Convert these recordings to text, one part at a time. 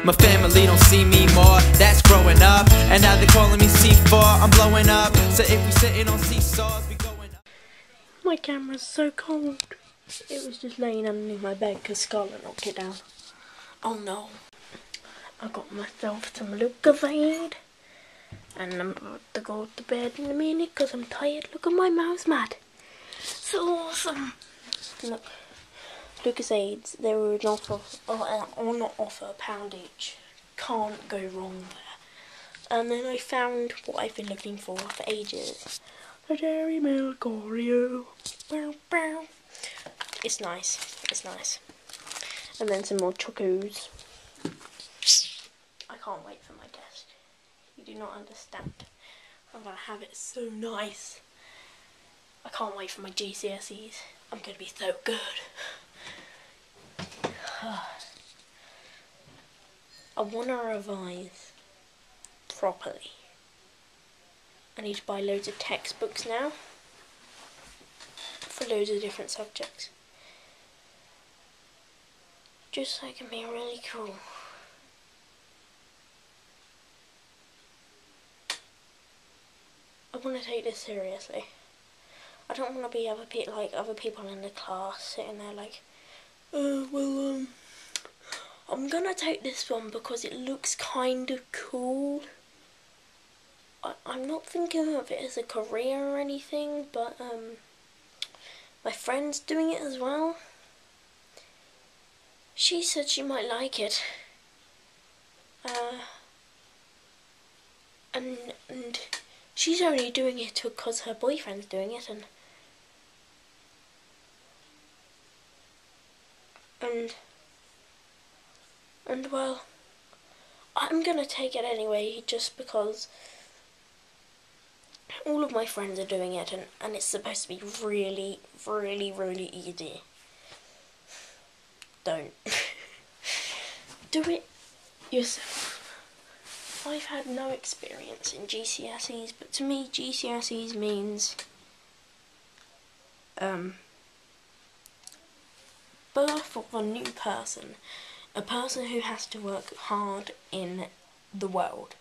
My family don't see me more, that's growing up. And now they're calling me C4, I'm blowing up. So if we sitting on seesaws, we going up. My camera's so cold. It was just laying underneath my bed because Scarlett knocked it down. Oh no. I got myself some Lucozade. And I'm about to go to bed in a minute because I'm tired. Look at my mouse mat. So awesome. Look. Lucozades, they were on offer, £1 each. Can't go wrong there. And then I found what I've been looking for ages. The Dairy Milk Oreo. Bow, bow. It's nice. It's nice. And then some more chocos. I can't wait for my test. You do not understand. I'm going to have it so nice. I can't wait for my GCSEs. I'm going to be so good. I want to revise properly. I need to buy loads of textbooks now for loads of different subjects. Just so I can be really cool. I want to take this seriously. I don't want to be like other people in the class sitting there like, I'm gonna take this one because it looks kind of cool. I'm not thinking of it as a career or anything, but my friend's doing it as well. She said she might like it. And she's only doing it because her boyfriend's doing it, and well, I'm gonna take it anyway just because all of my friends are doing it, and it's supposed to be really, really, really easy. Don't. Do it yourself. I've had no experience in GCSEs, but to me GCSEs means birth of a new person. A person who has to work hard in the world.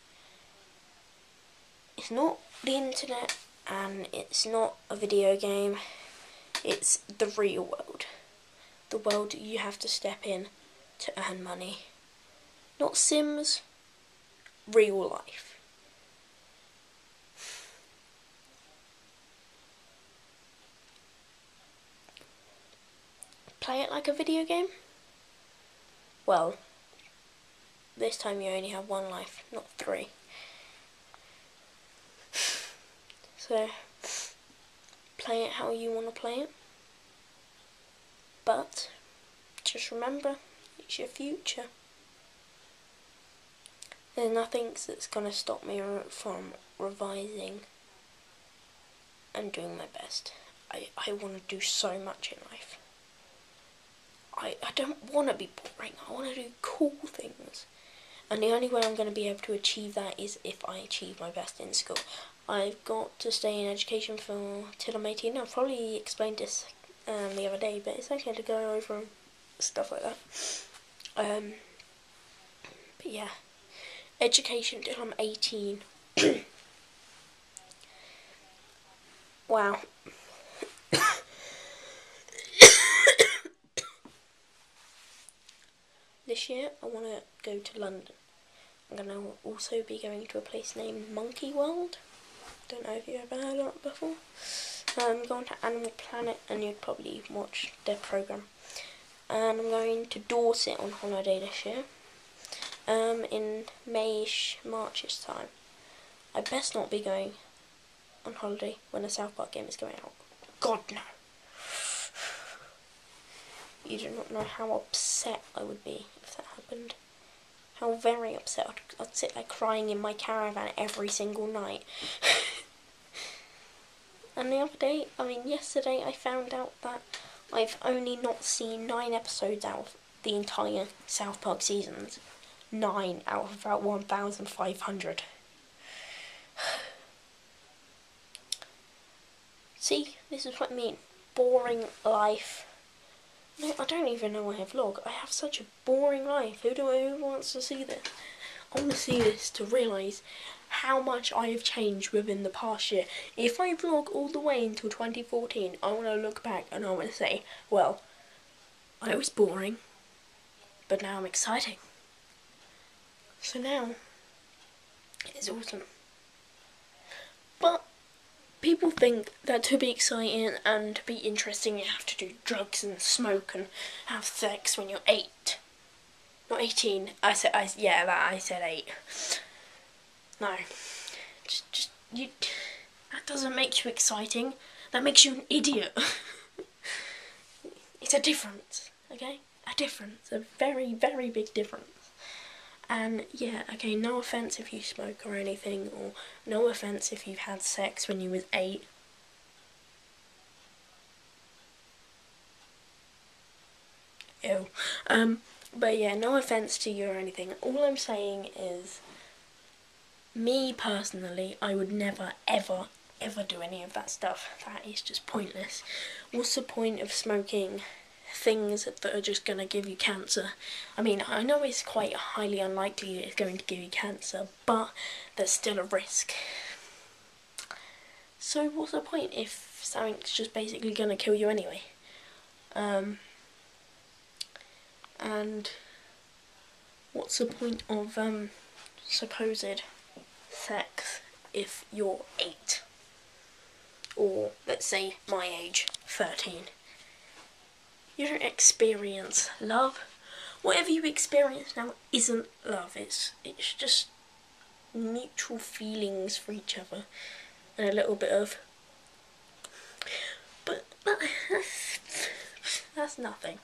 It's not the internet and it's not a video game. It's the real world. The world you have to step in to earn money. Not Sims, real life. Play it like a video game? Well, this time you only have one life, not 3. So, play it how you want to play it. But, just remember, it's your future. There's nothing that's going to stop me from revising and doing my best. I want to do so much in life. I don't want to be boring. I want to do cool things. And the only way I'm going to be able to achieve that is if I achieve my best in school. I've got to stay in education till I'm 18. I've probably explained this the other day, but it's okay to go over stuff like that. But yeah, education till I'm 18. Wow. This year I want to go to London. I'm going to also be going to a place named Monkey World. Don't know if you've ever heard of it before. I'm going to Animal Planet, and you'd probably watch their programme. And I'm going to Dorset on holiday this year. In May-ish, March-ish time. I best not be going on holiday when the South Park game is going out. God, no. You do not know how upset I would be if that happened. How very upset. I'd sit there crying in my caravan every single night. And the other day, yesterday, I found out that I've only not seen 9 episodes out of the entire South Park seasons. 9 out of about 1,500. See, this is what I mean. Boring life. No, I don't even know I vlog. I have such a boring life. Who wants to see this? I want to see this to realise how much I have changed within the past year. If I vlog all the way until 2014, I want to look back and I want to say, well, I was boring, but now I'm exciting. So now, it's awesome. But people think that to be exciting and to be interesting, you have to do drugs and smoke and have sex when you're 8. Not 18. I said 8. No, that doesn't make you exciting. That makes you an idiot. It's a difference, okay? A difference, a very, very big difference. And yeah, okay, no offence if you smoke or anything, or no offence if you've had sex when you was 8. Ew. But yeah, no offence to you or anything. All I'm saying is, me personally, I would never, ever, ever do any of that stuff. That is just pointless. What's the point of smoking things that are just going to give you cancer? I mean, I know it's quite highly unlikely that it's going to give you cancer, but there's still a risk. So what's the point if something's just basically going to kill you anyway? And what's the point of supposed sex if you're 8? Or let's say my age, 13. You don't experience love. Whatever you experience now isn't love. It's just mutual feelings for each other and a little bit of. But that's nothing.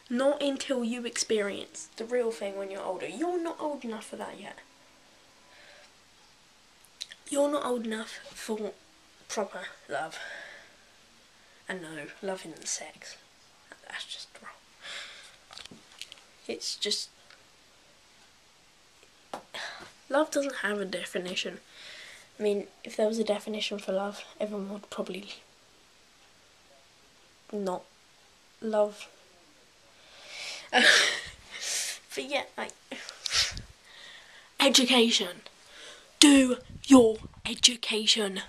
Not until you experience the real thing when you're older. You're not old enough for that yet. You're not old enough for proper love. And no, love isn't sex. That's just wrong. It's just... love doesn't have a definition. I mean, if there was a definition for love, everyone would probably not love. But yeah, like, education. Do your education.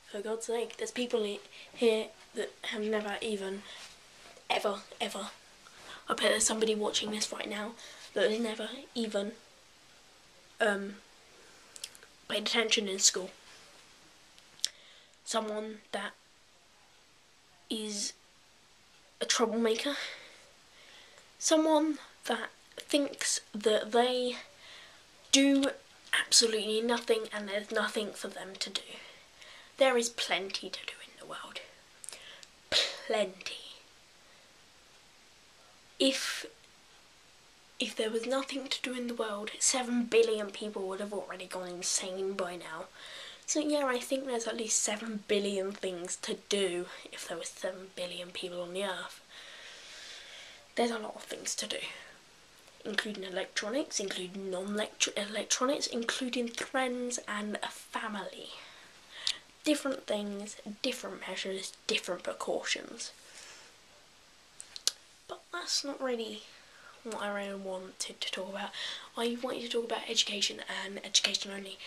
For God's sake, there's people here that have never even, ever, I bet there's somebody watching this right now that has never even paid attention in school. Someone that is a troublemaker. Someone that thinks that they do absolutely nothing and there's nothing for them to do. There is plenty to do in the world. Plenty. If there was nothing to do in the world, 7 billion people would have already gone insane by now. So yeah, I think there's at least 7 billion things to do if there was 7 billion people on the earth. There's a lot of things to do, including electronics, including non-electronics, including friends and a family. Different things, different measures, different precautions. But that's not really what I really wanted to talk about. I wanted to talk about education and education only.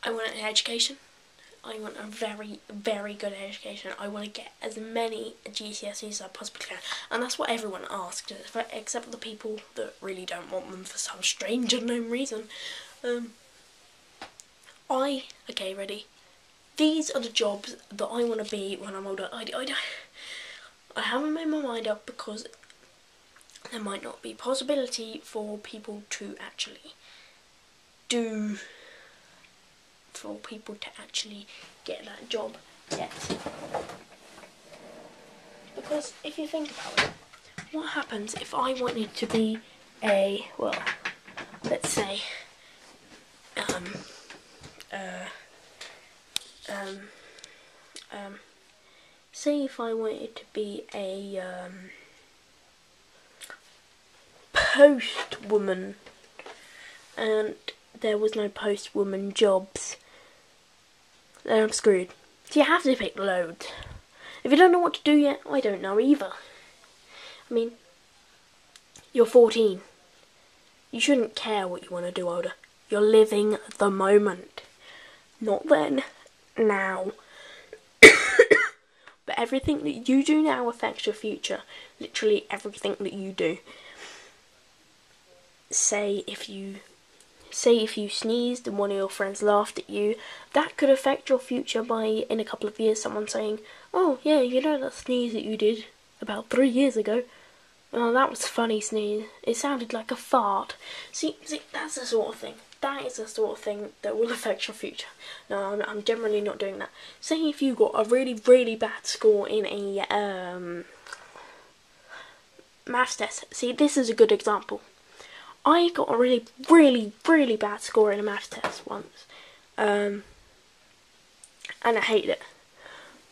I want an education. I want a very, very good education. I want to get as many GCSEs as I possibly can. And that's what everyone asks, except the people that really don't want them for some strange unknown reason. Okay, ready? These are the jobs that I want to be when I'm older. I haven't made my mind up because there might not be possibility for people to actually get that job yet. Because if you think about it, what happens if I wanted to be a, well, let's say, say if I wanted to be a postwoman and there was no postwoman jobs, then I'm screwed. So you have to pick loads. If you don't know what to do yet, I don't know either. I mean, you're 14. You shouldn't care what you want to do older. You're living the moment. Not then, now. But everything that you do now affects your future. Literally everything that you do. Say if you sneezed and one of your friends laughed at you, that could affect your future by, in a couple of years, someone saying, "Oh yeah, you know that sneeze that you did about 3 years ago? Oh, that was a funny sneeze. It sounded like a fart." See, that's the sort of thing. That is the sort of thing that will affect your future. No, I'm generally not doing that. Say if you got a really, really bad score in a maths test. See, this is a good example. I got a really, really, really bad score in a maths test once, and I hated it.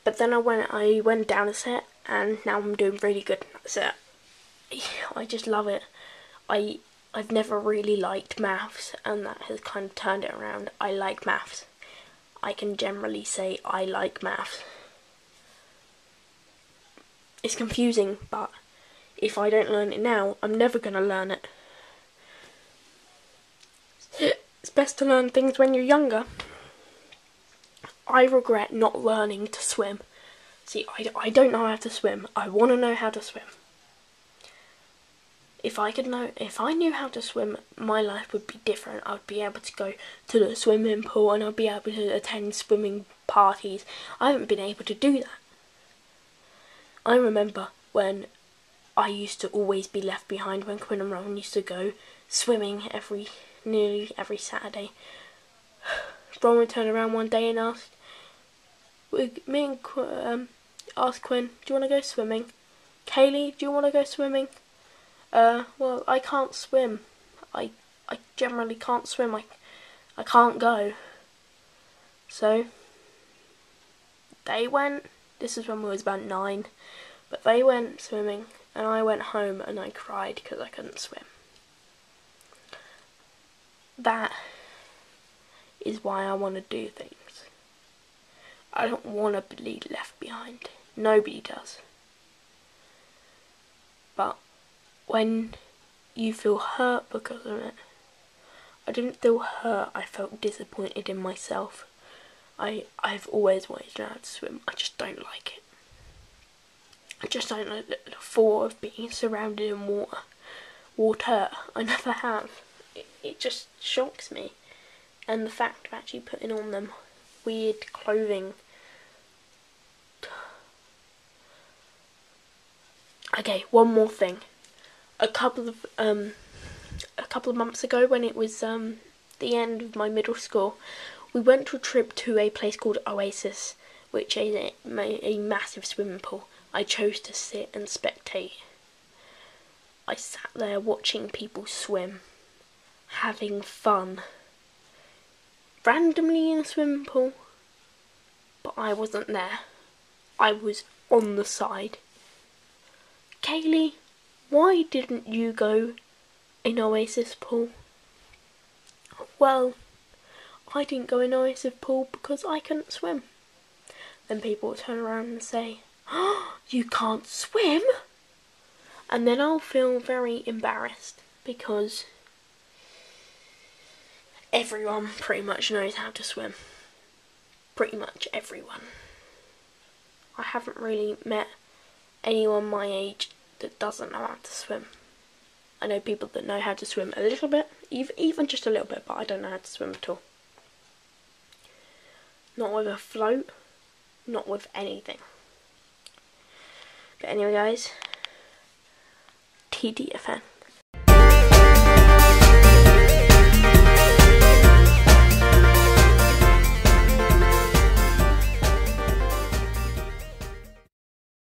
But then I went down a set, and now I'm doing really good in that set. I just love it. I've never really liked maths, and that has kind of turned it around. I like maths. I can generally say I like maths. It's confusing, but if I don't learn it now, I'm never going to learn it. It's best to learn things when you're younger. I regret not learning to swim. See, I don't know how to swim. I want to know how to swim. If I knew how to swim, my life would be different. I would be able to go to the swimming pool and I'd be able to attend swimming parties. I haven't been able to do that. I remember when I used to always be left behind when Quinn and Ron used to go swimming nearly every Saturday. Ron would turn around one day and ask Quinn, "Do you want to go swimming?" "Kaylee, do you want to go swimming?" Well, I can't swim. I generally can't swim. I can't go. So they went. This is when we was about 9, but they went swimming, and I went home and I cried because I couldn't swim. That is why I want to do things. I don't want to be left behind. Nobody does. But when you feel hurt because of it, I didn't feel hurt, I felt disappointed in myself. I've always wanted to learn how to swim, I just don't like it. I just don't like the thought of being surrounded in water. I never have. It just shocks me. And the fact of actually putting on them weird clothing. Okay, one more thing. A couple of months ago, when it was the end of my middle school, we went to a trip to a place called Oasis, which is a massive swimming pool. I chose to sit and spectate. I sat there watching people swim, having fun, randomly in a swimming pool, but I wasn't there. I was on the side. Kaylee, why didn't you go in Oasis pool? Well, I didn't go in Oasis pool because I couldn't swim. Then people will turn around and say, "Oh, you can't swim?" And then I'll feel very embarrassed because everyone pretty much knows how to swim. Pretty much everyone. I haven't really met anyone my age that doesn't know how to swim. I know people that know how to swim a little bit, even just a little bit, but I don't know how to swim at all. Not with a float, not with anything. But anyway guys, TTFN.